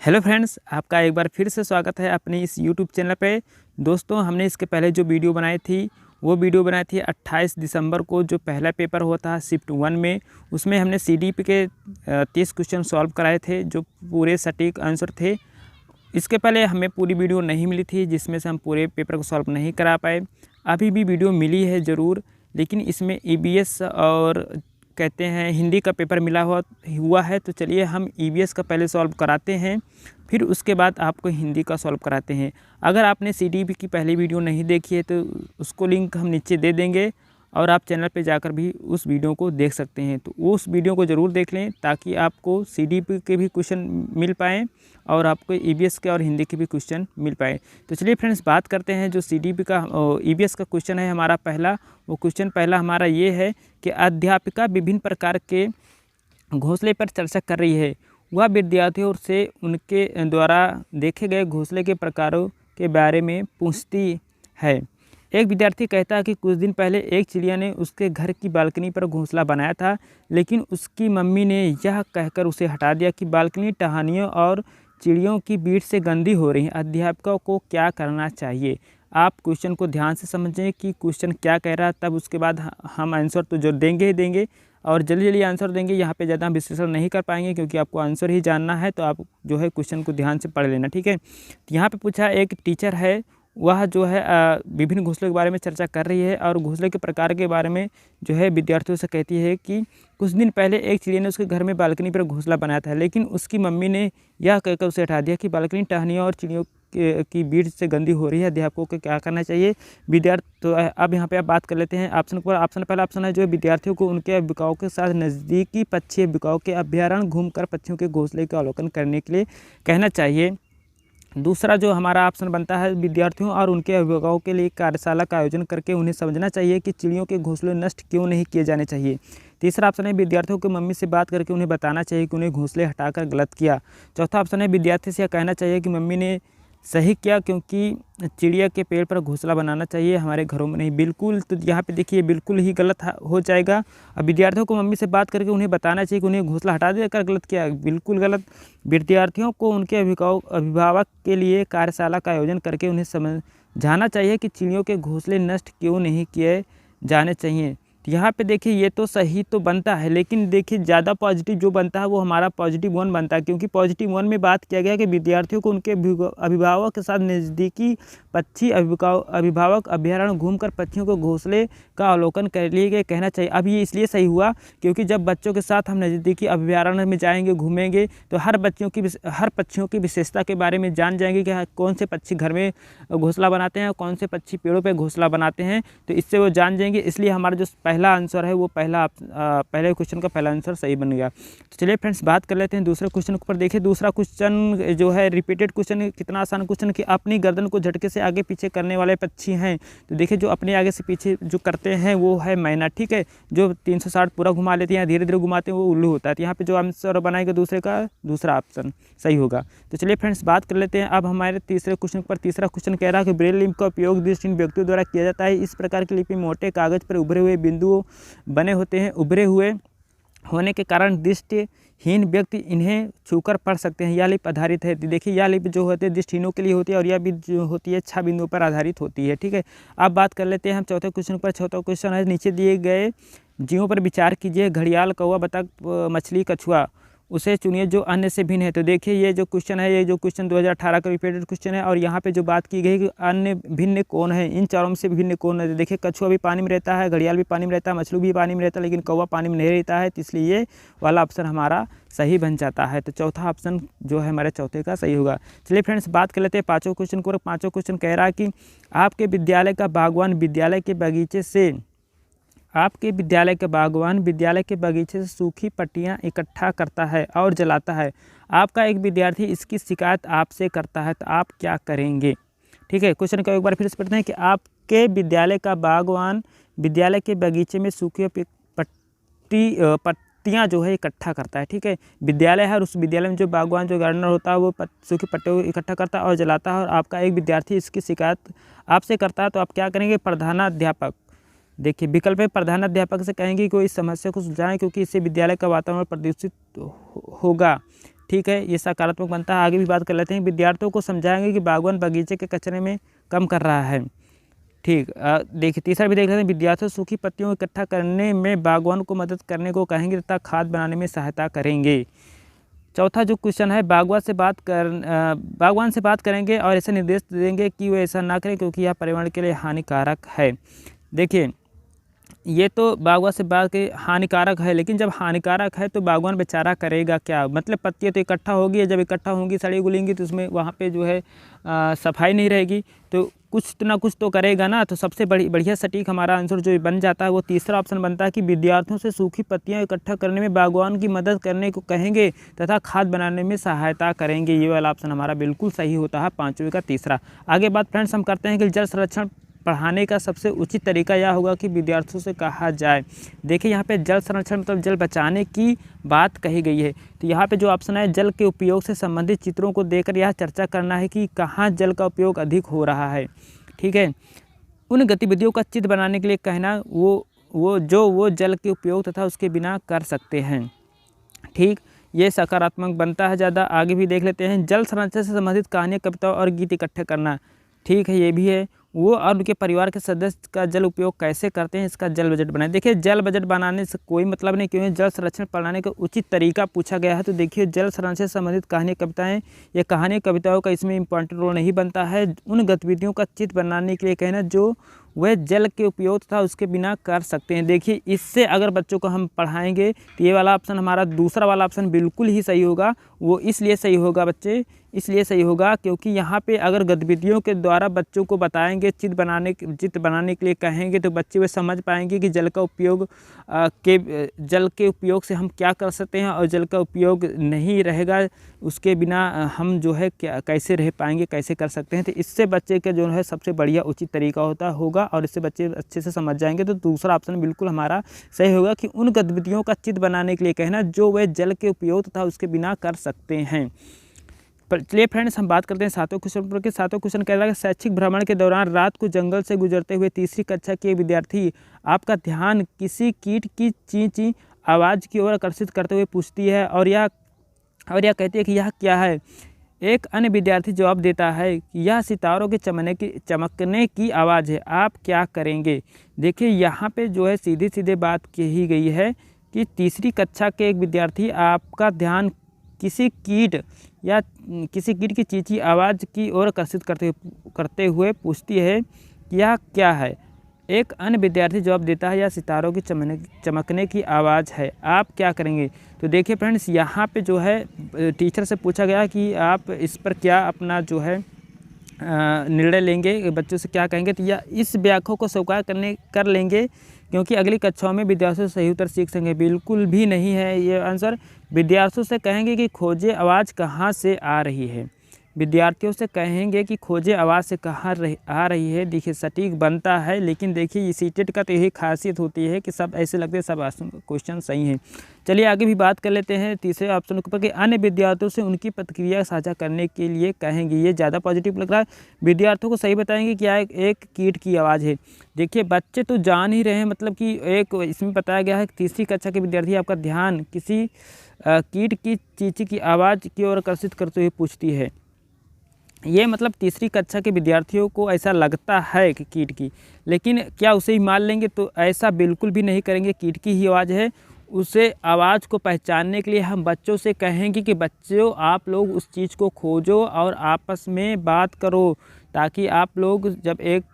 Hello friends, आपका एक बार फिर से स्वागत है अपने इस यूट्यूब चैनल पे। दोस्तों, हमने इसके पहले जो वीडियो बनाई थी वो वीडियो बनाई थी 28 दिसंबर को, जो पहला पेपर हुआ था शिफ्ट 1 में। उसमें हमने सीडीपी के 30 क्वेश्चन सॉल्व कराए थे जो पूरे सटीक आंसर थे। इसके पहले हमें पूरी वीडियो नहीं मिली थी जिसमें से हम पूरे पेपर को सॉल्व नहीं करा पाए। अभी भी वीडियो मिली है ज़रूर, लेकिन इसमें ईवीएस और कहते हैं हिंदी का पेपर मिला हुआ है। तो चलिए हम ईवीएस का पहले सॉल्व कराते हैं, फिर उसके बाद आपको हिंदी का सॉल्व कराते हैं। अगर आपने सीडीपी की पहली वीडियो नहीं देखी है तो उसको लिंक हम नीचे दे देंगे, और आप चैनल पे जाकर भी उस वीडियो को देख सकते हैं। तो उस वीडियो को ज़रूर देख लें ताकि आपको सीडीपी के भी क्वेश्चन मिल पाएँ और आपको ईवीएस के और हिंदी के भी क्वेश्चन मिल पाए। तो चलिए फ्रेंड्स, बात करते हैं जो सीडीपी का ईवीएस का क्वेश्चन है हमारा पहला। वो क्वेश्चन पहला हमारा ये है कि अध्यापिका विभिन्न प्रकार के घोंसले पर चर्चा कर रही है। वह विद्यार्थियों से उनके द्वारा देखे गए घोंसले के प्रकारों के बारे में पूछती है। एक विद्यार्थी कहता है कि कुछ दिन पहले एक चिड़िया ने उसके घर की बालकनी पर घोंसला बनाया था, लेकिन उसकी मम्मी ने यह कहकर उसे हटा दिया कि बालकनी टहनियों और चिड़ियों की भीड़ से गंदी हो रही है। अध्यापकों को क्या करना चाहिए? आप क्वेश्चन को ध्यान से समझें कि क्वेश्चन क्या कह रहा है, तब उसके बाद हम आंसर तो जो देंगे ही देंगे, और जल्दी जल्दी आंसर देंगे। यहाँ पे ज़्यादा हम विश्लेषण नहीं कर पाएंगे क्योंकि आपको आंसर ही जानना है। तो आप जो है क्वेश्चन को ध्यान से पढ़ लेना, ठीक है। तो यहाँ पे पूछा, एक टीचर है, वह जो है विभिन्न घोंसलों के बारे में चर्चा कर रही है और घोंसले के प्रकार के बारे में जो है विद्यार्थियों से कहती है कि कुछ दिन पहले एक चिड़िया ने उसके घर में बालकनी पर घोंसला बनाया था, लेकिन उसकी मम्मी ने यह कहकर उसे हटा दिया कि बालकनी टहनियों और चिड़ियों की भीड़ से गंदी हो रही है। अध्यापकों को क्या करना चाहिए? तो अब यहाँ पे आप बात कर लेते हैं ऑप्शन पर। पहला ऑप्शन है जो विद्यार्थियों को उनके अभिभावकों के साथ नज़दीकी पक्षी अभिभावकों के अभ्यारण्य घूमकर पक्षियों के घोंसले का अवलोकन करने के लिए कहना चाहिए। दूसरा जो हमारा ऑप्शन बनता है, विद्यार्थियों और उनके अभिभावकों के लिए कार्यशाला का आयोजन करके उन्हें समझना चाहिए कि चिड़ियों के घोंसले नष्ट क्यों नहीं किए जाने चाहिए। तीसरा ऑप्शन है, विद्यार्थियों की मम्मी से बात करके उन्हें बताना चाहिए कि उन्हें घोंसले हटाकर गलत किया। चौथा ऑप्शन है, विद्यार्थी से यह कहना चाहिए कि मम्मी ने सही किया क्योंकि चिड़िया के पेड़ पर घोंसला बनाना चाहिए, हमारे घरों में नहीं। बिल्कुल, तो यहाँ पे देखिए बिल्कुल ही गलत हो जाएगा। अब विद्यार्थियों को मम्मी से बात करके उन्हें बताना चाहिए कि उन्हें घोंसला हटा देकर गलत किया, बिल्कुल गलत। विद्यार्थियों को उनके अभिभावक के लिए कार्यशाला का आयोजन करके उन्हें समझाना चाहिए कि चिड़ियों के घोंसले नष्ट क्यों नहीं किए जाने चाहिए। तो यहाँ पे देखिए ये तो सही तो बनता है, लेकिन देखिए ज़्यादा पॉजिटिव जो बनता है वो हमारा पॉजिटिव 1 बनता है, क्योंकि पॉजिटिव 1 में बात किया गया कि विद्यार्थियों को उनके अभिभावक के साथ नज़दीकी पक्षी अभिभावक अभ्यारण्य घूमकर पक्षियों को घोंसले का अवलोकन कर लिए कहना चाहिए। अब ये इसलिए सही हुआ क्योंकि जब बच्चों के साथ हम नज़दीकी अभ्यारण्य में जाएंगे, घूमेंगे, तो हर पक्षियों की विशेषता के बारे में जान जाएंगे कि कौन से पक्षी घर में घोंसला बनाते हैं, कौन से पक्षी पेड़ों पर घोंसला बनाते हैं। तो इससे वो जान जाएंगे, इसलिए हमारा जो पहला आंसर है वो पहले क्वेश्चन का पहला आंसर सही बन गया। तो चलिए फ्रेंड्स, बात कर लेते हैं दूसरे क्वेश्चन पर। देखिए दूसरा क्वेश्चन जो है रिपीटेड क्वेश्चन, कितना आसान क्वेश्चन कि अपनी गर्दन को झटके से आगे पीछे करने वाले पक्षी हैं। तो देखिए जो अपने आगे से पीछे जो करते हैं वो है मैना, ठीक है। जो 360 पूरा घुमा लेते हैं, धीरे धीरे घुमाते हैं, वो उल्लू होता है। तो यहाँ पे जो आंसर बनाएगा दूसरा ऑप्शन सही होगा। तो चलिए फ्रेंड्स, बात कर लेते हैं अब हमारे तीसरे क्वेश्चन पर। तीसरा क्वेश्चन कह रहा है कि ब्रेल लिपि का उपयोग दृष्टिहीन व्यक्तियों द्वारा किया जाता है। इस प्रकार की लिपि मोटे कागज पर उभरे हुए बिंदुओं बने होते हैं। उभरे हुए होने के कारण दृष्टिहीन व्यक्ति इन्हें छूकर पढ़ सकते हैं। यह लिपि आधारित है, देखिए यह लिपि जो होती है दृष्टिहीनों के लिए होती है और यह भी जो होती है 6 बिंदुओं पर आधारित होती है, ठीक है। अब बात कर लेते हैं हम चौथे क्वेश्चन पर। चौथा क्वेश्चन है, नीचे दिए गए जीवों पर विचार कीजिए। घड़ियाल, कौवा, बतख, मछली, कछुआ, उसे चुनिए जो अन्य से भिन्न है। तो देखिए ये जो क्वेश्चन है, ये जो क्वेश्चन 2018 का रिपीटेड क्वेश्चन है, और यहाँ पे जो बात की गई कि अन्य भिन्न कौन है, इन चारों में से भिन्न कौन है। देखिए कछुआ भी पानी में रहता है, घड़ियाल भी पानी में रहता है, मछली भी पानी में रहता है, लेकिन कौवा पानी में नहीं रहता है। तो इसलिए ये वाला ऑप्शन हमारा सही बन जाता है। तो चौथा ऑप्शन जो है हमारे चौथे का सही होगा। चलिए फ्रेंड्स, बात कर लेते हैं पाँचों क्वेश्चन को। पाँचों क्वेश्चन कह रहा है कि आपके विद्यालय का बागवान विद्यालय के बगीचे से सूखी पत्तियां इकट्ठा करता है और जलाता है। आपका एक विद्यार्थी इसकी शिकायत आपसे करता है, तो आप क्या करेंगे? ठीक है, क्वेश्चन को एक बार फिर से पढ़ते हैं कि आपके विद्यालय का बागवान विद्यालय के बगीचे में सूखी पत्तियां जो है इकट्ठा करता है, ठीक है। विद्यालय है और उस विद्यालय में जो बागवान जो गार्डनर होता है वो सूखी पत्तियों को इकट्ठा करता है और जलाता है, और आपका एक विद्यार्थी इसकी शिकायत आपसे करता है, तो आप क्या करेंगे? प्रधानाध्यापक, देखिए विकल्प में प्रधानाध्यापक से कहेंगे कि कोई इस समस्या को सुलझाएं क्योंकि इससे विद्यालय का वातावरण प्रदूषित होगा। ठीक है, ये सकारात्मक बनता है। आगे भी बात कर लेते हैं। विद्यार्थियों को समझाएंगे कि बागवान बगीचे के कचरे में कम कर रहा है। ठीक, देखिए तीसरा भी देख लेते हैं। विद्यार्थियों सूखी पत्तियों को इकट्ठा करने में बागवान को मदद करने को कहेंगे तथा खाद बनाने में सहायता करेंगे। चौथा जो क्वेश्चन है, बागवान से बात करेंगे और ऐसे निर्देश देंगे कि वो ऐसा ना करें क्योंकि यह पर्यावरण के लिए हानिकारक है। देखिए ये तो बागवान से बात के हानिकारक है, लेकिन जब हानिकारक है तो बागवान बेचारा करेगा क्या? मतलब पत्तियाँ तो इकट्ठा होगी, जब इकट्ठा होंगी सड़ी गलेंगी तो उसमें वहाँ पे जो है सफाई नहीं रहेगी, तो कुछ ना कुछ तो करेगा ना। तो सबसे बढ़िया सटीक हमारा आंसर जो बन जाता है वो तीसरा ऑप्शन बनता है कि विद्यार्थियों से सूखी पत्तियाँ इकट्ठा करने में बागवान की मदद करने को कहेंगे तथा खाद बनाने में सहायता करेंगे। ये वाला ऑप्शन हमारा बिल्कुल सही होता है, पाँचवें का तीसरा। आगे बात फ्रेंड्स हम करते हैं कि जल संरक्षण पढ़ाने का सबसे उचित तरीका यह होगा कि विद्यार्थियों से कहा जाए। देखिए यहाँ पे जल संरक्षण मतलब जल बचाने की बात कही गई है। तो यहाँ पे जो ऑप्शन है, जल के उपयोग से संबंधित चित्रों को देखकर यह चर्चा करना है कि कहाँ जल का उपयोग अधिक हो रहा है। ठीक है, उन गतिविधियों का चित्र बनाने के लिए कहना वो जल के उपयोग तथा उसके बिना कर सकते हैं। ठीक, ये सकारात्मक बनता है ज़्यादा। आगे भी देख लेते हैं। जल संरक्षण से संबंधित कहानियाँ, कविताओं और गीत इकट्ठे करना। ठीक है, ये भी है। वो और उनके परिवार के सदस्य का जल उपयोग कैसे करते हैं, इसका जल बजट बनाए। देखिए जल बजट बनाने से कोई मतलब नहीं, क्योंकि जल संरक्षण पढ़ाने का उचित तरीका पूछा गया है। तो देखिए जल संरक्षण से संबंधित कहानी कविताएं या कहानी कविताओं का इसमें इंपॉर्टेंट रोल नहीं बनता है। उन गतिविधियों का चित्र बनाने के लिए कहना जो वह जल के उपयोग तथा उसके बिना कर सकते हैं। देखिए इससे अगर बच्चों को हम पढ़ाएंगे तो ये वाला ऑप्शन हमारा दूसरा वाला ऑप्शन बिल्कुल ही सही होगा। वो इसलिए सही होगा बच्चे, इसलिए सही होगा क्योंकि यहाँ पे अगर गतिविधियों के द्वारा बच्चों को बताएंगे, चित्र बनाने के लिए कहेंगे तो बच्चे वे समझ पाएंगे कि जल के उपयोग से हम क्या कर सकते हैं और जल का उपयोग नहीं रहेगा उसके बिना हम जो है क्या कैसे रह पाएंगे, कैसे कर सकते हैं। तो इससे बच्चे का जो है सबसे बढ़िया उचित तरीका होगा और इससे बच्चे अच्छे से समझ जाएंगे। तो दूसरा ऑप्शन बिल्कुल हमारा सही होगा कि उन गतिविधियों का चित्र बनाने के लिए कहना जो वे जल के उपयोग तथा उसके बिना कर सकते हैं। चलिए फ्रेंड्स हम बात करते हैं सातवें क्वेश्चन पर के। सातवें क्वेश्चन कह रहा है शैक्षिक भ्रमण के दौरान रात को जंगल से गुजरते हुए तीसरी कक्षा के विद्यार्थी आपका ध्यान किसी कीट की ची ची आवाज़ की ओर आकर्षित करते हुए पूछती है और यह कहती है कि यह क्या है। एक अन्य विद्यार्थी जवाब देता है कि यह सितारों के चमकने की आवाज़ है, आप क्या करेंगे। देखिए यहाँ पे जो है सीधे बात कही गई है कि तीसरी कक्षा के एक विद्यार्थी आपका ध्यान किसी कीट की चींची आवाज़ की ओर आकर्षित करते हुए पूछती है कि यह क्या है। एक अन्य विद्यार्थी जवाब देता है यह सितारों की चमकने की आवाज़ है, आप क्या करेंगे। तो देखिए फ्रेंड्स यहाँ पे जो है टीचर से पूछा गया कि आप इस पर क्या अपना जो है निर्णय लेंगे, बच्चों से क्या कहेंगे। तो या इस व्याख्या को स्वीकार कर लेंगे क्योंकि अगली कक्षाओं में विद्यार्थियों से सही उत्तर सीख सकेंगे। बिल्कुल भी नहीं है ये आंसर। विद्यार्थियों से कहेंगे कि खोजे आवाज़ कहाँ से आ रही है। विद्यार्थियों से कहेंगे कि खोजे आवाज़ से कहाँ आ रही है। देखिए सटीक बनता है, लेकिन देखिए ये सीटेट का तो यही खासियत होती है कि सब ऐसे लगते हैं सब क्वेश्चन सही हैं। चलिए आगे भी बात कर लेते हैं तीसरे ऑप्शन के ऊपर कि अन्य विद्यार्थियों से उनकी प्रतिक्रिया साझा करने के लिए कहेंगे। ये ज़्यादा पॉजिटिव लग रहा है। विद्यार्थियों को सही बताएंगे क्या एक कीट की आवाज़ है। देखिए बच्चे तो जान ही रहे हैं, मतलब कि एक इसमें बताया गया है कि तीसरी कक्षा के विद्यार्थी आपका ध्यान किसी कीट की चींची की आवाज़ की ओर आकर्षित करते हुए पूछती है। ये मतलब तीसरी कक्षा के विद्यार्थियों को ऐसा लगता है कि कीट की, लेकिन क्या उसे ही मान लेंगे, तो ऐसा बिल्कुल भी नहीं करेंगे। कीट की ही आवाज़ है। उसे आवाज़ को पहचानने के लिए हम बच्चों से कहेंगे कि बच्चों आप लोग उस चीज़ को खोजो और आपस में बात करो, ताकि आप लोग जब एक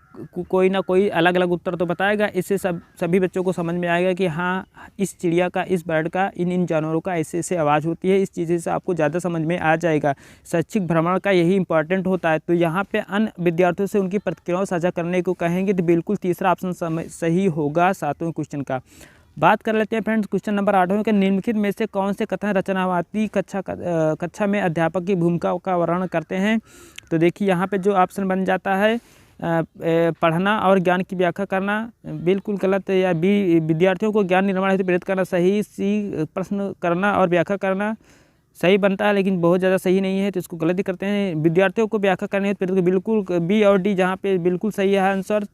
कोई ना कोई अलग अलग उत्तर तो बताएगा, इससे सभी बच्चों को समझ में आएगा कि हाँ इस चिड़िया का, इस बर्ड का, इन जानवरों का ऐसे ऐसे आवाज़ होती है। इस चीज़ से आपको ज़्यादा समझ में आ जाएगा। शैक्षिक भ्रमण का यही इंपॉर्टेंट होता है। तो यहाँ पे अन्य विद्यार्थियों से उनकी प्रतिक्रियाओं साझा करने को कहेंगे, तो बिल्कुल तीसरा ऑप्शन सही होगा सातवें क्वेश्चन का। बात कर लेते हैं फ्रेंड्स क्वेश्चन नंबर 8 के निम्नलिखित में से कौन से कथन रचनावादी कक्षा में अध्यापक की भूमिका का वर्णन करते हैं। तो देखिए यहाँ पे जो ऑप्शन बन जाता है पढ़ना और ज्ञान की व्याख्या करना बिल्कुल गलत है। या बी विद्यार्थियों को ज्ञान निर्माण हेतु प्रेरित करना सही। सी प्रश्न करना और व्याख्या करना सही बनता है, लेकिन बहुत ज़्यादा सही नहीं है, तो इसको गलत ही करते हैं। विद्यार्थियों को व्याख्या करनी है तो बिल्कुल बी और डी, जहाँ पे बिल्कुल सही है आंसर।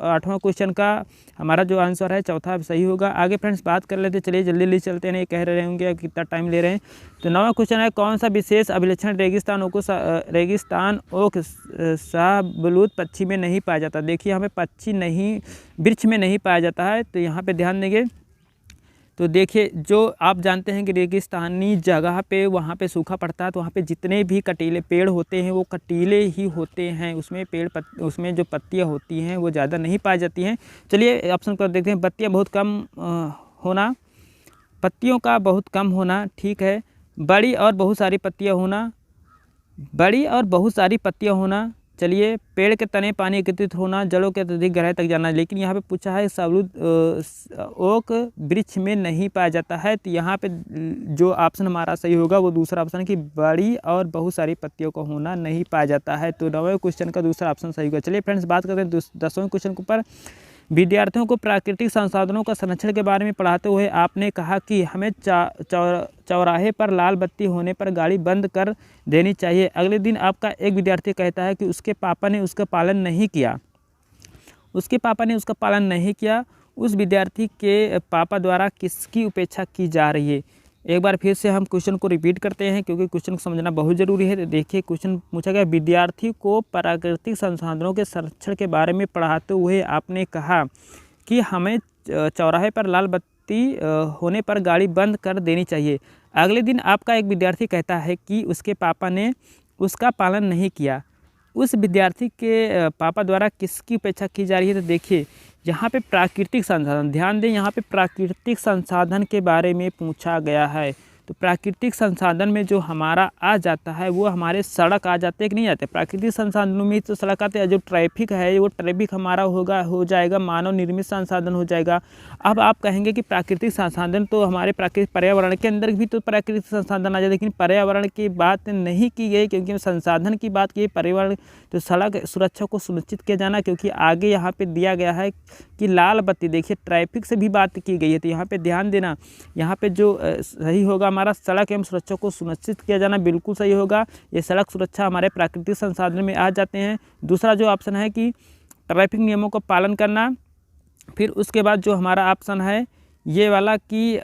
8वां क्वेश्चन का हमारा जो आंसर है चौथा सही होगा। आगे फ्रेंड्स बात कर लेते, चलिए जल्दी जल्दी चलते हैं, कह रहे होंगे कितना टाइम ले रहे हैं। तो 9वां क्वेश्चन है, कौन सा विशेष अभिलक्षण रेगिस्तान ओक शाहबलूत पक्षी में नहीं पाया जाता। देखिए यहाँ पे पक्षी नहीं, वृक्ष में नहीं पाया जाता है, तो यहाँ पे ध्यान देंगे। तो देखिए, जो आप जानते हैं कि रेगिस्तानी जगह पे वहाँ पे सूखा पड़ता है, तो वहाँ पे जितने भी कटीले पेड़ होते हैं वो कटीले ही होते हैं, उसमें उसमें जो पत्तियाँ होती हैं वो ज़्यादा नहीं पाई जाती हैं। चलिए ऑप्शन पर देखते हैं, पत्तियाँ बहुत कम होना, पत्तियों का बहुत कम होना, ठीक है। बड़ी और बहुत सारी पत्तियाँ होना, बड़ी और बहुत सारी पत्तियाँ होना। चलिए, पेड़ के तने पानी एकत्रित होना, जड़ों के अत्यधिक गहराई तक जाना। लेकिन यहाँ पे पूछा है शाहबलूत ओक वृक्ष में नहीं पाया जाता है, तो यहाँ पे जो ऑप्शन हमारा सही होगा वो दूसरा ऑप्शन है कि बड़ी और बहुत सारी पत्तियों का होना नहीं पाया जाता है। तो 9वें क्वेश्चन का दूसरा ऑप्शन सही होगा। चलिए फ्रेंड्स बात करते हैं 10वें क्वेश्चन के ऊपर। विद्यार्थियों को प्राकृतिक संसाधनों का संरक्षण के बारे में पढ़ाते हुए आपने कहा कि हमें चौराहे पर लाल बत्ती होने पर गाड़ी बंद कर देनी चाहिए। अगले दिन आपका एक विद्यार्थी कहता है कि उसके पापा ने उसका पालन नहीं किया। उसके पापा ने उसका पालन नहीं किया। उस विद्यार्थी के पापा द्वारा किसकी उपेक्षा की जा रही है। एक बार फिर से हम क्वेश्चन को रिपीट करते हैं, क्योंकि क्वेश्चन को समझना बहुत ज़रूरी है। तो देखिए, क्वेश्चन पूछा गया, विद्यार्थी को प्राकृतिक संसाधनों के संरक्षण के बारे में पढ़ाते हुए आपने कहा कि हमें चौराहे पर लाल बत्ती होने पर गाड़ी बंद कर देनी चाहिए। अगले दिन आपका एक विद्यार्थी कहता है कि उसके पापा ने उसका पालन नहीं किया। उस विद्यार्थी के पापा द्वारा किसकी उपेक्षा की जा रही है। तो देखिए, यहाँ पे प्राकृतिक संसाधन, ध्यान दें, यहाँ पे प्राकृतिक संसाधन के बारे में पूछा गया है। तो प्राकृतिक संसाधन में जो हमारा आ जाता है वो हमारे सड़क आ जाते हैं कि नहीं आते। प्राकृतिक संसाधनों में तो सड़क आते हैं, जो ट्रैफिक है वो ट्रैफिक हमारा हो जाएगा मानव निर्मित संसाधन हो जाएगा। अब आप कहेंगे कि प्राकृतिक संसाधन तो हमारे प्राकृतिक पर्यावरण के अंदर भी तो प्राकृतिक संसाधन आ जाए, लेकिन पर्यावरण की बात नहीं की गई, क्योंकि संसाधन की बात की पर्यावरण। तो सड़क सुरक्षा को सुनिश्चित किया जाना, क्योंकि आगे यहाँ पे दिया गया है कि लाल बत्ती, देखिए ट्रैफिक से भी बात की गई है। तो यहाँ पे ध्यान देना, यहाँ पे जो सही होगा हमारा सड़क एवं सुरक्षा को सुनिश्चित किया जाना, बिल्कुल सही होगा। ये सड़क सुरक्षा हमारे प्राकृतिक संसाधन में आ जाते हैं। दूसरा जो ऑप्शन है कि ट्रैफिक नियमों का पालन करना। फिर उसके बाद जो हमारा ऑप्शन है ये वाला कि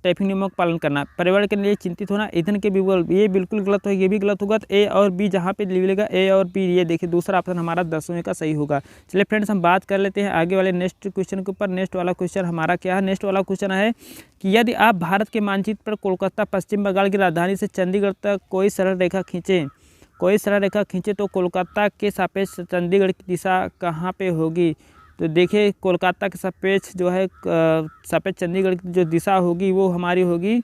ट्रैफिक नियमों का पालन करना, पर्यावरण के लिए चिंतित होना, ईंधन के विकल्प, ये बिल्कुल गलत होगा, ये भी गलत होगा। तो ए और बी जहाँ पे मिलेगा ए और बी, ये देखिए दूसरा ऑप्शन हमारा 10वें का सही होगा। चलिए फ्रेंड्स, हम बात कर लेते हैं आगे वाले नेक्स्ट क्वेश्चन के ऊपर। नेक्स्ट वाला क्वेश्चन हमारा क्या है। नेक्स्ट वाला क्वेश्चन है कि यदि आप भारत के मानचित्र पर कोलकाता पश्चिम बंगाल की राजधानी से चंडीगढ़ तक कोई सरल रेखा खींचे तो कोलकाता के सापेक्ष चंडीगढ़ की दिशा कहाँ पे होगी। तो देखिए, कोलकाता के सापेक्ष जो है सापेक्ष चंडीगढ़ की जो दिशा होगी वो हमारी होगी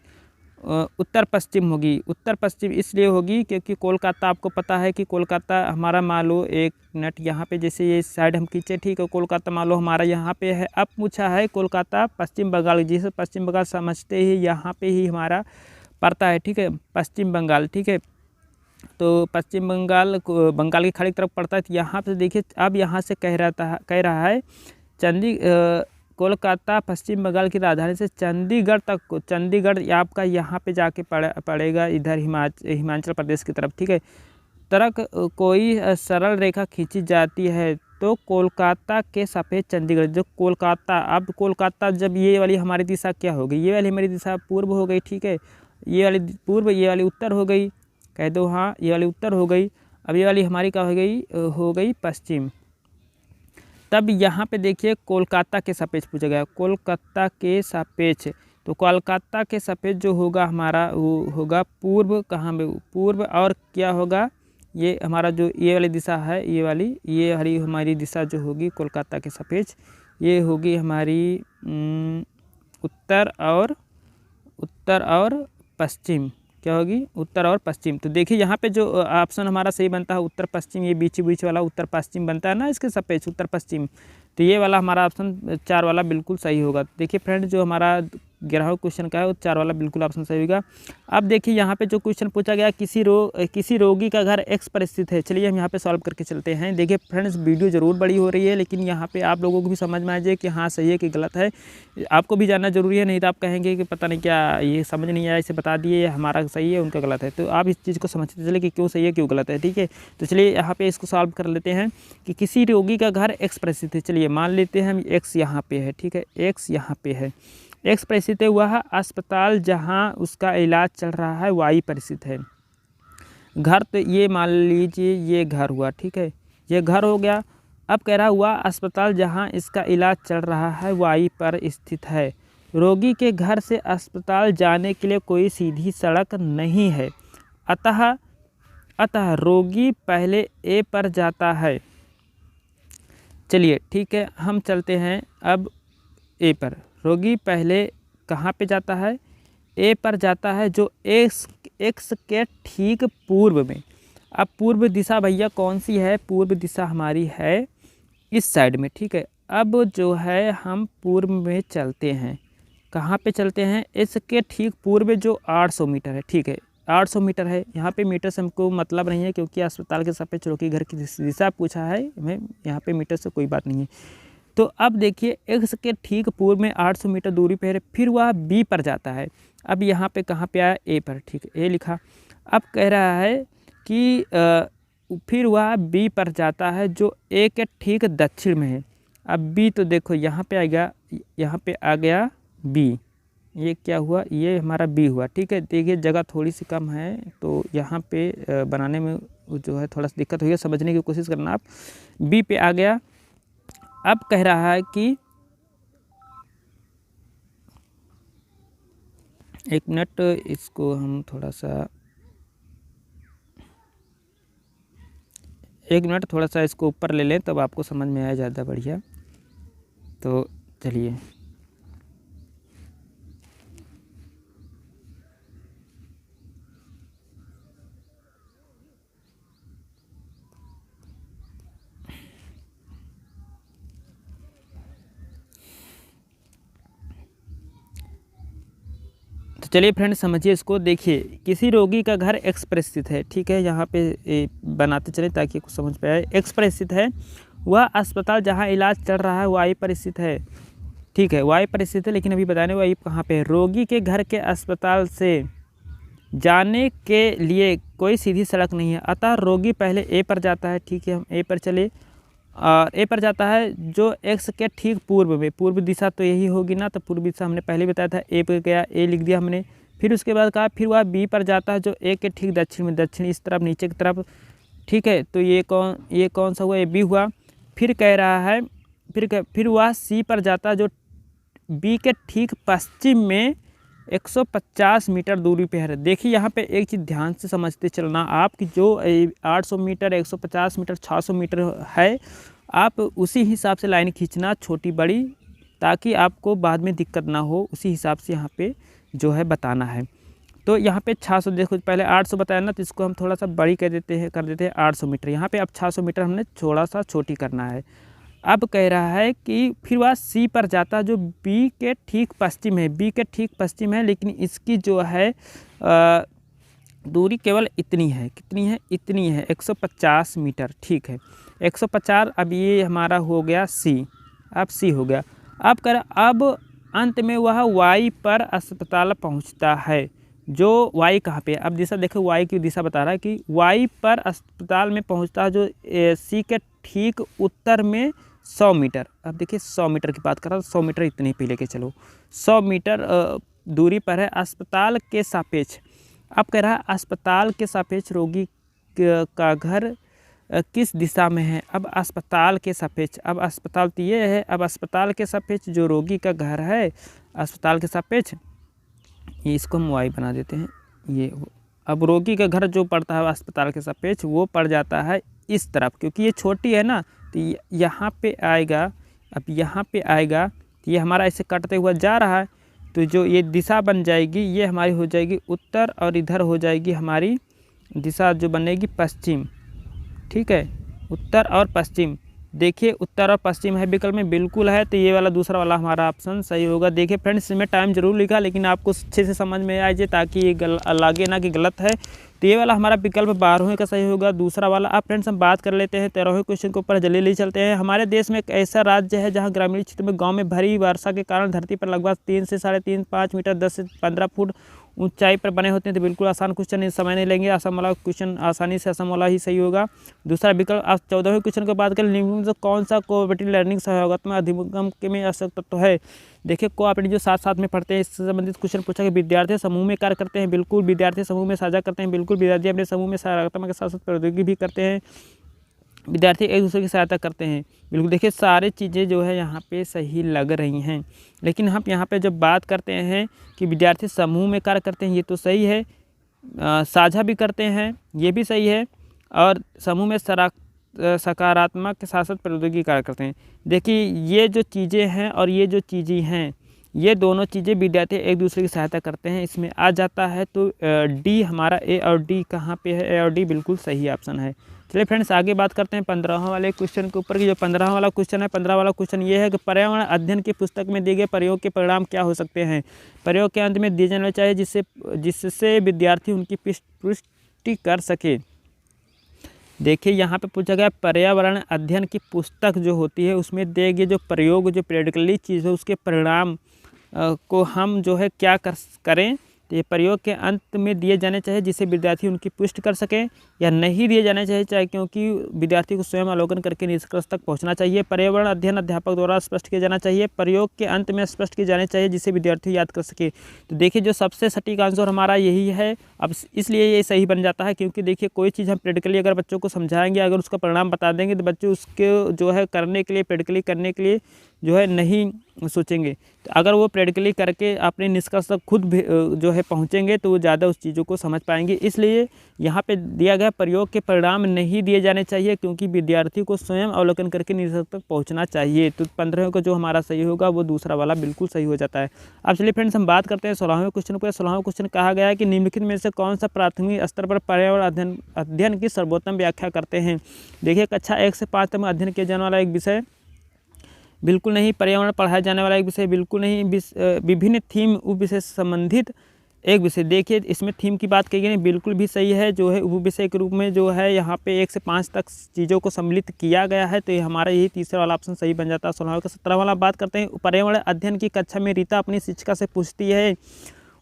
उत्तर पश्चिम होगी। उत्तर पश्चिम इसलिए होगी क्योंकि कोलकाता, आपको पता है कि कोलकाता हमारा मान लो एक मिनट यहाँ पे जैसे ये साइड हम खींचे, ठीक है, कोलकाता मान लो हमारा यहाँ पे है। अब पूछा है कोलकाता पश्चिम बंगाल, जिसे पश्चिम बंगाल समझते ही यहाँ पे ही हमारा पड़ता है, ठीक है, पश्चिम बंगाल, ठीक है। तो पश्चिम बंगाल बंगाल की खाड़ी की तरफ पड़ता है। तो यहाँ पे देखिए, अब यहाँ से कह रहा है कोलकाता पश्चिम बंगाल की राजधानी से चंडीगढ़ तक, चंडीगढ़ आपका यहाँ पे जाके पड़ेगा इधर हिमाचल प्रदेश की तरफ, ठीक है। तरक कोई सरल रेखा खींची जाती है तो कोलकाता के सापेक्ष चंडीगढ़, जो कोलकाता, अब कोलकाता जब ये वाली हमारी दिशा क्या हो गई, ये वाली हमारी दिशा पूर्व हो गई, ठीक है, ये वाली पूर्व, ये वाली उत्तर हो गई, कह दो हाँ, ये वाली उत्तर हो गई। अब ये वाली हमारी क्या हो गई पश्चिम। तब यहाँ पे देखिए कोलकाता के सापेक्ष पूछा गया, कोलकाता के सापेक्ष, तो कोलकाता के सापेक्ष जो होगा हमारा वो होगा पूर्व, कहाँ में पूर्व, और क्या होगा ये हमारा जो ये वाली दिशा है, ये हमारी दिशा जो होगी कोलकाता के सापेक्ष, ये होगी हमारी उत्तर और पश्चिम, क्या होगी उत्तर और पश्चिम। तो देखिए यहाँ पे जो ऑप्शन हमारा सही बनता है उत्तर पश्चिम, ये बीच वाला उत्तर पश्चिम बनता है ना इसके सापेक्ष उत्तर पश्चिम, तो ये वाला हमारा ऑप्शन 4 वाला बिल्कुल सही होगा। देखिए फ्रेंड, जो हमारा 11वां क्वेश्चन का है वो 4 वाला बिल्कुल ऑप्शन सही होगा। अब देखिए यहाँ पे जो क्वेश्चन पूछा गया, किसी रोगी का घर एक्स पर स्थित है। चलिए हम यहाँ पे सॉल्व करके चलते हैं। देखिए फ्रेंड्स, वीडियो ज़रूर बड़ी हो रही है, लेकिन यहाँ पे आप लोगों को भी समझ में आ जाए कि हाँ सही है कि गलत है, आपको भी जानना जरूरी है। नहीं तो आप कहेंगे कि पता नहीं क्या ये समझ नहीं आया, इसे बता दिए, हमारा सही है उनका गलत है। तो आप इस चीज़ को समझते चले कि क्यों सही है क्यों गलत है, ठीक है। तो चलिए यहाँ पे इसको सॉल्व कर लेते हैं कि किसी रोगी का घर एक्स पर स्थित है। चलिए मान लेते हैं हम एक्स यहाँ पे है, ठीक है, एक्स यहाँ पे है, एक्स पर स्थित हुआ है। अस्पताल जहाँ उसका इलाज चल रहा है वाई पर स्थित है। घर तो ये मान लीजिए ये घर हुआ, ठीक है, ये घर हो गया। अब कह रहा हुआ अस्पताल जहाँ इसका इलाज चल रहा है वाई पर स्थित है। रोगी के घर से अस्पताल जाने के लिए कोई सीधी सड़क नहीं है, अतः रोगी पहले ए पर जाता है। चलिए ठीक है, हम चलते हैं अब ए पर। रोगी पहले कहाँ पे जाता है? ए पर जाता है, जो एक्स के ठीक पूर्व में। अब पूर्व दिशा भैया कौन सी है? पूर्व दिशा हमारी है इस साइड में, ठीक है। अब जो है हम पूर्व में चलते हैं। कहाँ पे चलते हैं? इसके ठीक पूर्व जो 800 मीटर है, ठीक है, 800 मीटर है। यहाँ पे मीटर से हमको मतलब नहीं है, क्योंकि अस्पताल के सापेक्ष रोगी घर की दिशा पूछा है हमें, यहाँ पे मीटर से कोई बात नहीं है। तो अब देखिए एक्स के ठीक पूर्व में 800 मीटर दूरी पर है, फिर वह बी पर जाता है। अब यहाँ पे कहाँ पे आया? ए पर, ठीक है, ए लिखा। अब कह रहा है कि फिर वह बी पर जाता है, जो ए के ठीक दक्षिण में है। अब बी तो देखो यहाँ पे आएगा, यहाँ पे आ गया बी, ये क्या हुआ? ये हमारा बी हुआ, ठीक है। देखिए जगह थोड़ी सी कम है, तो यहाँ पे बनाने में जो है थोड़ा सा दिक्कत हुई है, समझने की कोशिश करना आप। बी पे आ गया। अब कह रहा है कि 1 मिनट, इसको हम थोड़ा सा 1 मिनट थोड़ा सा इसको ऊपर ले लें, तब आपको समझ में आया ज़्यादा बढ़िया। तो चलिए चलिए फ्रेंड्स समझिए इसको। देखिए किसी रोगी का घर एक्स पर स्थित है, ठीक है, यहाँ पे बनाते चले ताकि कुछ समझ पाए। एक्स पर स्थित है, वह अस्पताल जहाँ इलाज चल रहा है वाई पर स्थित है, ठीक है, वाई पर स्थित है। लेकिन अभी बताने वाई कहाँ पे है? रोगी के घर के अस्पताल से जाने के लिए कोई सीधी सड़क नहीं है, अतः रोगी पहले ए पर जाता है, ठीक है। हम ए पर चले, और ए पर जाता है जो एक्स के ठीक पूर्व में, पूर्व दिशा तो यही होगी ना, तो पूर्व दिशा हमने पहले बताया था, ए पर गया, ए लिख दिया हमने। फिर उसके बाद कहा फिर वह बी पर जाता है, जो ए के ठीक दक्षिण में, दक्षिण इस तरफ नीचे की तरफ, ठीक है। तो ये कौन सा हुआ? ये बी हुआ। फिर कह रहा है फिर वह सी पर जाता है, जो बी के ठीक पश्चिम में 150 मीटर दूरी पे है। देखिए यहाँ पे एक चीज़ ध्यान से समझते चलना आप, कि जो 800 मीटर, 150 मीटर, 600 मीटर है, आप उसी हिसाब से लाइन खींचना छोटी बड़ी, ताकि आपको बाद में दिक्कत ना हो। उसी हिसाब से यहाँ पे जो है बताना है। तो यहाँ पे 600, देखो पहले 800 बताया ना, तो इसको हम थोड़ा सा बड़ी कर देते हैं 800 मीटर। यहाँ पे अब 600 मीटर हमने थोड़ा सा छोटी करना है। अब कह रहा है कि फिर वह सी पर जाता, जो बी के ठीक पश्चिम है, बी के ठीक पश्चिम है, लेकिन इसकी जो है दूरी केवल इतनी है, कितनी है? इतनी है, 150 मीटर, ठीक है, 150। अब ये हमारा हो गया सी, अब सी हो गया। अब अंत में वह वाई पर अस्पताल पहुंचता है, जो वाई कहाँ पे है? अब दिशा देखो, वाई की दिशा बता रहा है कि वाई पर अस्पताल में पहुंचता है, जो सी के ठीक उत्तर में 100 मीटर। अब देखिए 100 मीटर की बात कर रहा था, 100 मीटर इतने पे लेके चलो, 100 मीटर दूरी पर है अस्पताल के सापेक्ष। अब कह रहा है अस्पताल के सापेक्ष रोगी का घर किस दिशा में है? अब अस्पताल के सापेक्ष, अब अस्पताल तो ये है, अब अस्पताल के सापेक्ष जो रोगी का घर है अस्पताल के सापेक्ष, ये इसको हम वाई बना देते हैं ये। अब रोगी का घर जो पड़ता है अस्पताल के सापेक्ष, वो पड़ जाता है इस तरफ, क्योंकि ये छोटी है ना, तो यहाँ पे आएगा। अब यहाँ पे आएगा तो ये हमारा ऐसे कटते हुआ जा रहा है, तो जो ये दिशा बन जाएगी ये हमारी हो जाएगी उत्तर, और इधर हो जाएगी हमारी दिशा जो बनेगी पश्चिम, ठीक है, उत्तर और पश्चिम। देखिए उत्तर और पश्चिम है विकल्प में, बिल्कुल है, तो ये वाला दूसरा वाला हमारा ऑप्शन सही होगा। देखिए फ्रेंड्स, इसमें टाइम जरूर लिखा, लेकिन आपको अच्छे से समझ में आ जाए ताकि ये लागे ना कि गलत है। तो ये वाला हमारा विकल्प 12वें का सही होगा, दूसरा वाला। अब फ्रेंड्स हम बात कर लेते हैं 13वें क्वेश्चन के ऊपर, जल्दी चलते हैं। हमारे देश में एक ऐसा राज्य है जहाँ ग्रामीण क्षेत्र में गाँव में भारी वर्षा के कारण धरती पर लगभग 3 से 3.5 मीटर 10 से 15 फुट ऊंचाई पर बने होते हैं। तो बिल्कुल आसान क्वेश्चन, इस समय नहीं लेंगे, असम वाला क्वेश्चन आसानी से असम वाला ही सही होगा। दूसरा विकल्प। आप 14वें क्वेश्चन की बात करें, निम्न में से कौन सा कोऑपरेटिव लर्निंग सहयोगात्मक अधिगम के में आवश्यक तत्व है। देखिए कोऑपरेटिव जो साथ साथ में पढ़ते हैं, इससे संबंधित क्वेश्चन पूछा कि विद्यार्थी समूह में कार्य करते हैं, बिल्कुल। विद्यार्थी समूह में साझा करते हैं, बिल्कुल। विद्यार्थी अपने समूह में सकारात्मक के साथ साथ प्रौद्योगिकी भी करते हैं। विद्यार्थी एक दूसरे की सहायता करते हैं, बिल्कुल। देखिए सारी चीज़ें जो है यहाँ पे सही लग रही हैं, लेकिन हम यहाँ पे जब बात करते हैं कि विद्यार्थी समूह में कार्य करते हैं, ये तो सही है। साझा भी करते हैं, ये भी सही है। और समूह में सकारात्मक के साथ साथ प्रौद्योगिकी कार्य करते हैं। देखिए ये जो चीज़ें हैं और ये जो चीज़ें हैं, ये दोनों चीज़ें विद्यार्थी एक दूसरे की सहायता करते हैं, इसमें आ जाता है। तो डी हमारा, ए और डी कहाँ पे है, ए और डी बिल्कुल सही ऑप्शन है। चलिए फ्रेंड्स आगे बात करते हैं 15वें वाले क्वेश्चन के ऊपर की। जो 15वां वाला क्वेश्चन है, 15वां वाला क्वेश्चन ये है कि पर्यावरण अध्ययन की पुस्तक में दिए गए प्रयोग के परिणाम क्या हो सकते हैं। प्रयोग के अंत में दिए जाना चाहिए जिससे विद्यार्थी उनकी पुष्टि कर सके। देखिए यहाँ पे पूछा गया पर्यावरण अध्ययन की पुस्तक जो होती है उसमें दिए गए जो प्रयोग, जो प्रैक्टिकली चीज़ है, उसके परिणाम को हम जो है क्या करें। तो ये प्रयोग के अंत में दिए जाने चाहिए जिससे विद्यार्थी उनकी पुष्टि कर सकें, या नहीं दिए जाने चाहिए क्योंकि विद्यार्थी को स्वयं अवलोकन करके निष्कर्ष तक पहुंचना चाहिए। पर्यावरण अध्ययन अध्यापक द्वारा स्पष्ट किया जाना चाहिए। प्रयोग के अंत में स्पष्ट किए जाने चाहिए जिससे विद्यार्थी याद कर सके। तो देखिए जो सबसे सटीक आंसर हमारा यही है। अब इसलिए ये सही बन जाता है क्योंकि देखिए कोई चीज़ हम प्रैक्टिकली अगर बच्चों को समझाएंगे, अगर उसका परिणाम बता देंगे, तो बच्चे उसके जो है करने के लिए, प्रैक्टिकली करने के लिए जो है नहीं सोचेंगे। तो अगर वो प्रैक्टिकली करके अपने निष्कर्ष तक खुद जो है पहुँचेंगे तो वो ज़्यादा उस चीज़ों को समझ पाएंगे। इसलिए यहाँ पे दिया गया प्रयोग के परिणाम नहीं दिए जाने चाहिए क्योंकि विद्यार्थी को स्वयं अवलोकन करके निष्कर्ष तक पहुँचना चाहिए। तो 15वें को जो हमारा सही होगा वो दूसरा वाला बिल्कुल सही हो जाता है। अब चलिए फ्रेंड्स हम बात करते हैं 16वें क्वेश्चन पर। 16वां क्वेश्चन कहा गया है कि निम्नलिखित में से कौन सा प्राथमिक स्तर पर पर्यावरण अध्ययन की सर्वोत्तम व्याख्या करते हैं। देखिए कक्षा 1 से 5 तक में अध्ययन किया जाने वाला एक विषय, बिल्कुल नहीं। पर्यावरण पढ़ाया जाने वाला एक विषय, बिल्कुल नहीं। विभिन्न थीम उप विषय से संबंधित एक विषय। देखिए इसमें थीम की बात की गई, बिल्कुल भी सही है। जो है उप विषय के रूप में जो है यहाँ पे 1 से 5 तक चीज़ों को सम्मिलित किया गया है, तो ये हमारा यही तीसरा वाला ऑप्शन सही बन जाता है। 16वें का 17वां वाला बात करते हैं। पर्यावरण अध्ययन की कक्षा में रीता अपनी शिक्षिका से पूछती है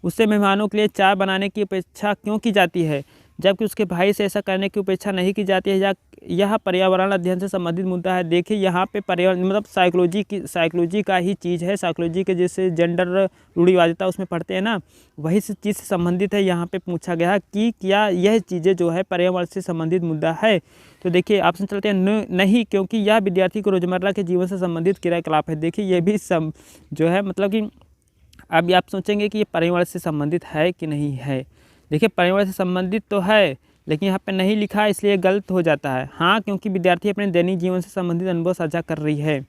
उससे मेहमानों के लिए चाय बनाने की अपेक्षा क्यों की जाती है, जबकि उसके भाई से ऐसा करने की अपेक्षा नहीं की जाती है। यह पर्यावरण अध्ययन से संबंधित मुद्दा है। देखिए यहाँ पे पर्यावरण मतलब साइकोलॉजी का ही चीज़ है। साइकोलॉजी के जैसे जेंडर रूढ़िवादिता उसमें पढ़ते हैं ना, वही चीज़ से संबंधित है। यहाँ पे पूछा गया कि क्या यह चीज़ें जो है पर्यावरण से संबंधित मुद्दा है। तो देखिए ऑप्शन चलते हैं नहीं, क्योंकि यह विद्यार्थी को रोजमर्रा के जीवन से संबंधित क्रियाकलाप है। देखिए ये भी जो है मतलब कि अब आप सोचेंगे कि ये पर्यावरण से संबंधित है कि नहीं है। देखिए पर्यावरण से संबंधित तो है, लेकिन यहाँ पे नहीं लिखा इसलिए गलत हो जाता है। हाँ, क्योंकि विद्यार्थी अपने दैनिक जीवन से संबंधित अनुभव साझा कर रही है।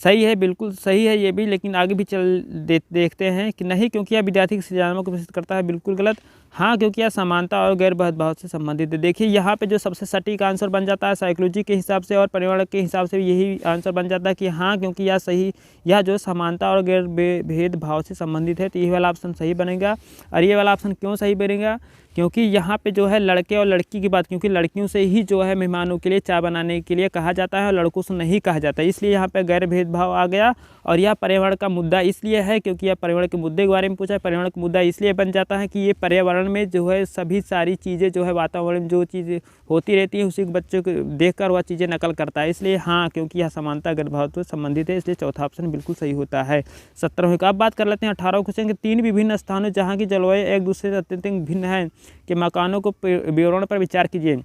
सही है, बिल्कुल सही है ये भी, लेकिन आगे भी देखते हैं कि नहीं, क्योंकि यह विद्यार्थी की सृजनात्मक को विकसित करता है। बिल्कुल गलत। हाँ, क्योंकि यह समानता और गैर भेदभाव से संबंधित है। देखिए यहाँ पे जो सबसे सटीक आंसर बन जाता है साइकोलॉजी के हिसाब से और पर्यावरण के हिसाब से यही आंसर बन जाता है कि हाँ, क्योंकि यह सही, यह जो समानता और गैर भेदभाव से संबंधित है, तो ये वाला ऑप्शन सही बनेगा। और ये वाला ऑप्शन क्यों सही बनेगा, क्योंकि यहाँ पे जो है लड़के और लड़की की बात, क्योंकि लड़कियों से ही जो है मेहमानों के लिए चाय बनाने के लिए कहा जाता है और लड़कों से नहीं कहा जाता है, इसलिए यहाँ पे गैर भेदभाव आ गया। और यह पर्यावरण का मुद्दा इसलिए है क्योंकि यह पर्यावरण के मुद्दे के बारे में पूछा है। पर्यावरण का मुद्दा इसलिए बन जाता है कि ये पर्यावरण में जो है सभी सारी चीज़ें जो है वातावरण में जो चीज़ें होती रहती है उसी बच्चों को देखकर वह चीज़ें नकल करता है, इसलिए हाँ, क्योंकि यह समानता गैर भेदभाव से संबंधित है, इसलिए चौथा ऑप्शन बिल्कुल सही होता है। 17वें का अब बात कर लेते हैं 18वें क्वेश्चन के। 3 विभिन्न स्थानों जहाँ की जलवायु एक दूसरे से अत्यंत भिन्न है कि मकानों को विवरण पर विचार कीजिए।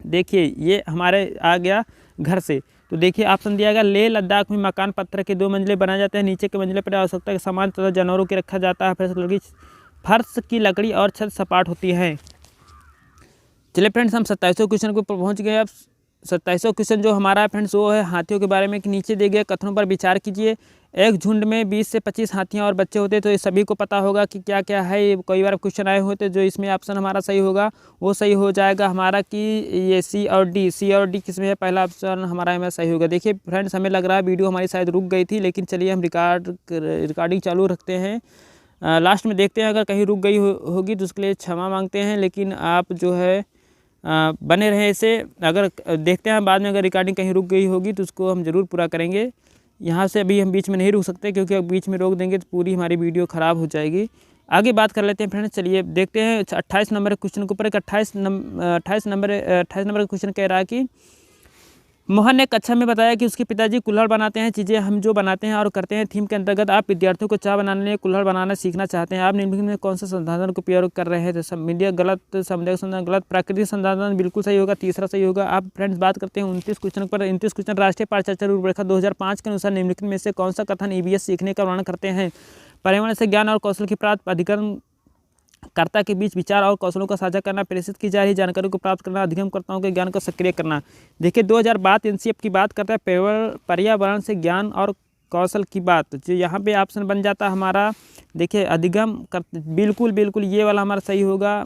देखिए ये हमारे आ गया घर से, तो देखिए ऑप्शन दिया गया लेह लद्दाख में मकान पत्थर के 2 मंजिले बनाए जाते हैं। नीचे के मंजिले पर आवश्यकता के सामान तथा जानवरों के रखा जाता है। फर्श की लकड़ी और छत सपाट होती है। चलिए फ्रेंड्स हम 27वें क्वेश्चन के ऊपर पहुँच गए। अब 27वां क्वेश्चन जो हमारा है फ्रेंड्स वो है हाथियों के बारे में कि नीचे दिए गए कथनों पर विचार कीजिए। एक झुंड में 20 से 25 हाथियाँ और बच्चे होते, तो ये सभी को पता होगा कि क्या क्या है। ये कई बार क्वेश्चन आए होते, जो इसमें ऑप्शन हमारा सही होगा वो सही हो जाएगा हमारा कि ये सी और डी किसमें है, पहला ऑप्शन हमारा में सही होगा। देखिए फ्रेंड्स, हमें लग रहा है वीडियो हमारी शायद रुक गई थी, लेकिन चलिए हम रिकॉर्डिंग चालू रखते हैं। लास्ट में देखते हैं, अगर कहीं रुक गई होगी तो उसके लिए क्षमा मांगते हैं, लेकिन आप जो है बने रहे इसे। अगर देखते हैं बाद में अगर रिकॉर्डिंग कहीं रुक गई होगी तो उसको हम ज़रूर पूरा करेंगे। यहाँ से अभी हम बीच में नहीं रुक सकते, क्योंकि अब बीच में रोक देंगे तो पूरी हमारी वीडियो ख़राब हो जाएगी। आगे बात कर लेते हैं फ्रेंड्स, चलिए देखते हैं 28 नंबर क्वेश्चन के ऊपर। एक 28 नंबर का क्वेश्चन कह रहा है कि मोहन ने कक्षा में बताया कि उसके पिताजी कुल्हड़ बनाते हैं। चीज़ें हम जो बनाते हैं और करते हैं थीम के अंतर्गत आप विद्यार्थियों को चाय बनाने लिए कुल्हड़ बनाना सीखना चाहते हैं। आप निम्नलिखित में कौन सा संसाधन का उपयोग कर रहे हैं? तो मीडिया गलत, सामुदायिक संसाधन गलत, प्राकृतिक संसाधन बिल्कुल सही होगा, तीसरा सही होगा। आप फ्रेंड्स बात करते हैं 29 क्वेश्चन पर। 29 क्वेश्चन राष्ट्रीय पाठ्य चर्चा रूपरेखा 2005 के अनुसार निम्नलिखित में से कौन सा कथन EVS सीखने का वर्णन करते हैं? पर्यावरण से ज्ञान और कौशल की प्राप्त, अधिकरण कर्ता के बीच विचार और कौशलों का साझा करना, प्रेषित की जा रही जानकारी को प्राप्त करना, अधिगमकर्ताओं के ज्ञान को सक्रिय करना। देखिए 2000 NCF की बात करता है पर्यावरण से ज्ञान और कौशल की बात, जो यहाँ पे ऑप्शन बन जाता है हमारा। देखिए अधिगम कर, बिल्कुल ये वाला हमारा सही होगा,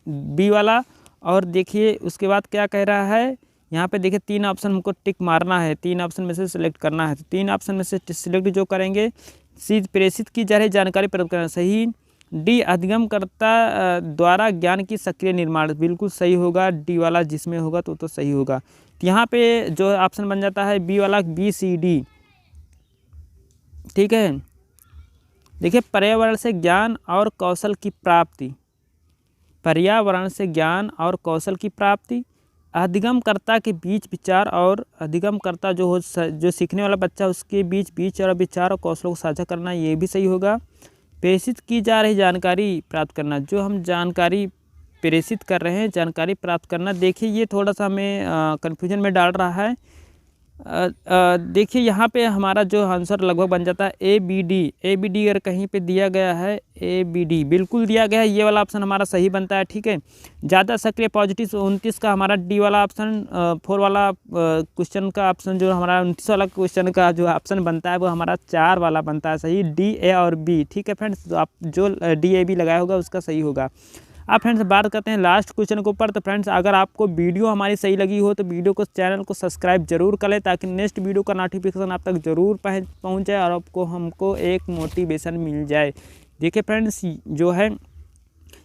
बी वाला। और देखिए उसके बाद क्या कह रहा है यहाँ पे, देखिए 3 ऑप्शन हमको टिक मारना है, 3 ऑप्शन में से सिलेक्ट करना है। तो 3 ऑप्शन में से सिलेक्ट जो करेंगे, सी प्रेषित की जा रही जानकारी प्राप्त करना सही, डी अधिगमकर्ता द्वारा ज्ञान की सक्रिय निर्माण बिल्कुल सही होगा, डी वाला जिसमें होगा तो सही होगा। तो यहाँ पे जो ऑप्शन बन जाता है बी वाला, BCD, ठीक है। देखिए पर्यावरण से ज्ञान और कौशल की प्राप्ति, पर्यावरण से ज्ञान और कौशल की प्राप्ति, अधिगमकर्ता के बीच विचार और अधिगमकर्ता जो सीखने वाला बच्चा उसके बीच विचार और कौशलों को साझा करना, ये भी सही होगा। प्रेषित की जा रही जानकारी प्राप्त करना, जो हम जानकारी प्रेषित कर रहे हैं जानकारी प्राप्त करना, देखिए ये थोड़ा सा हमें कन्फ्यूजन में डाल रहा है। देखिए यहाँ पे हमारा जो आंसर लगभग बन जाता है ABD अगर कहीं पे दिया गया है ABD बिल्कुल दिया गया है, ये वाला ऑप्शन हमारा सही बनता है, ठीक है। ज़्यादा सक्रिय पॉजिटिव 29 का हमारा डी वाला ऑप्शन, 4 वाला क्वेश्चन का ऑप्शन जो हमारा 29 वाला क्वेश्चन का जो ऑप्शन बनता है वो हमारा 4 वाला बनता है सही, D, A और B, ठीक है फ्रेंड्स। तो आप जो DAB लगाया होगा उसका सही होगा। अब फ्रेंड्स बात करते हैं लास्ट क्वेश्चन के ऊपर। तो फ्रेंड्स अगर आपको वीडियो हमारी सही लगी हो तो वीडियो को, चैनल को सब्सक्राइब जरूर कर लें, ताकि नेक्स्ट वीडियो का नोटिफिकेशन आप तक जरूर पहुंच जाए और आपको हमको एक मोटिवेशन मिल जाए। देखिए फ्रेंड्स जो है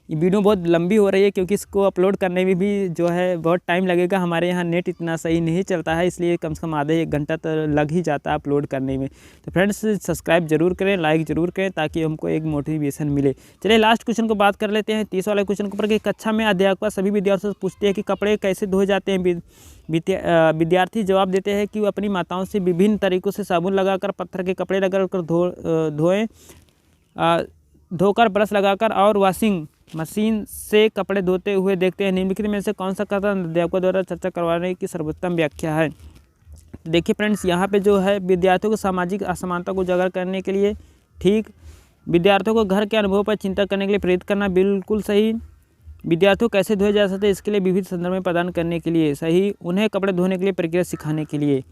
ये वीडियो बहुत लंबी हो रही है, क्योंकि इसको अपलोड करने में भी जो है बहुत टाइम लगेगा। हमारे यहाँ नेट इतना सही नहीं चलता है, इसलिए कम से कम आधे 1 घंटा तो लग ही जाता है अपलोड करने में। तो फ्रेंड्स सब्सक्राइब जरूर करें, लाइक जरूर करें, ताकि हमको एक मोटिवेशन मिले। चलिए लास्ट क्वेश्चन को बात कर लेते हैं, 30 वाले क्वेश्चन के ऊपर कि कक्षा में अध्यापक सभी विद्यार्थियों से पूछते हैं कि कपड़े कैसे धोए जाते हैं। विद्यार्थी जवाब देते हैं कि वो अपनी माताओं से विभिन्न तरीक़ों से साबुन लगाकर, पत्थर के कपड़े लगाकर धोएं, धोकर ब्रश लगाकर और वॉशिंग मशीन से कपड़े धोते हुए देखते हैं। निम्नलिखित में से कौन सा कथन अध्यापकों द्वारा चर्चा करवाने की सर्वोत्तम व्याख्या है? देखिए फ्रेंड्स यहाँ पे जो है विद्यार्थियों को सामाजिक असमानता को उजागर करने के लिए, ठीक। विद्यार्थियों को घर के अनुभव पर चिंता करने के लिए प्रेरित करना, बिल्कुल सही। विद्यार्थियों को कैसे धोए जा सकते हैं इसके लिए विविध संदर्भ में प्रदान करने के लिए, सही। उन्हें कपड़े धोने के लिए प्रक्रिया सिखाने के लिए।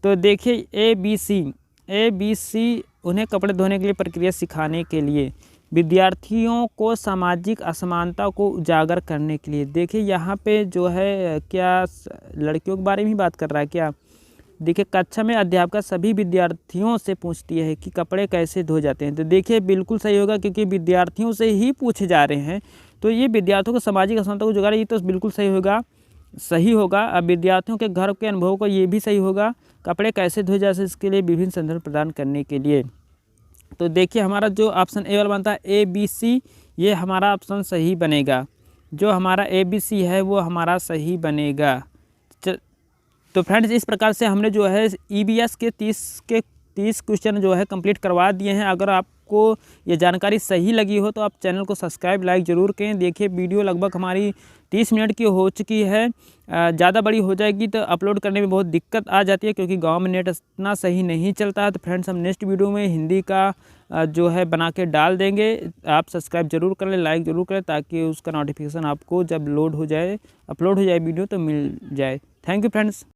तो देखिए ABC उन्हें कपड़े धोने के लिए प्रक्रिया सिखाने के लिए। विद्यार्थियों को सामाजिक असमानता को उजागर करने के लिए। देखिए यहाँ पे जो है क्या लड़कियों के बारे में ही बात कर रहा है क्या? देखिए कक्षा में अध्यापिका सभी विद्यार्थियों से पूछती है कि कपड़े कैसे धोए जाते हैं। तो देखिए बिल्कुल सही होगा, क्योंकि विद्यार्थियों से ही पूछे जा रहे हैं, तो ये विद्यार्थियों को सामाजिक असमानता को उजागर, ये तो बिल्कुल सही होगा। अब विद्यार्थियों के घर के अनुभव को, ये भी सही होगा। कपड़े कैसे धोए जाते हैं इसके लिए विभिन्न संदर्भ प्रदान करने के लिए। तो देखिए हमारा जो ऑप्शन ए वाला बनता है ABC, ये हमारा ऑप्शन सही बनेगा। जो हमारा ABC है वो हमारा सही बनेगा। तो फ्रेंड्स इस प्रकार से हमने जो है EVS के 30 क्वेश्चन जो है कंप्लीट करवा दिए हैं। अगर आपको ये जानकारी सही लगी हो तो आप चैनल को सब्सक्राइब लाइक ज़रूर करें। देखिए वीडियो लगभग हमारी 30 मिनट की हो चुकी है। ज़्यादा बड़ी हो जाएगी तो अपलोड करने में बहुत दिक्कत आ जाती है, क्योंकि गांव में नेट इतना सही नहीं चलता है। तो फ्रेंड्स हम नेक्स्ट वीडियो में हिंदी का जो है बना के डाल देंगे। आप सब्सक्राइब जरूर कर लें, लाइक ज़रूर करें, ताकि उसका नोटिफिकेशन आपको जब अपलोड हो जाए वीडियो तो मिल जाए। Thank you friends.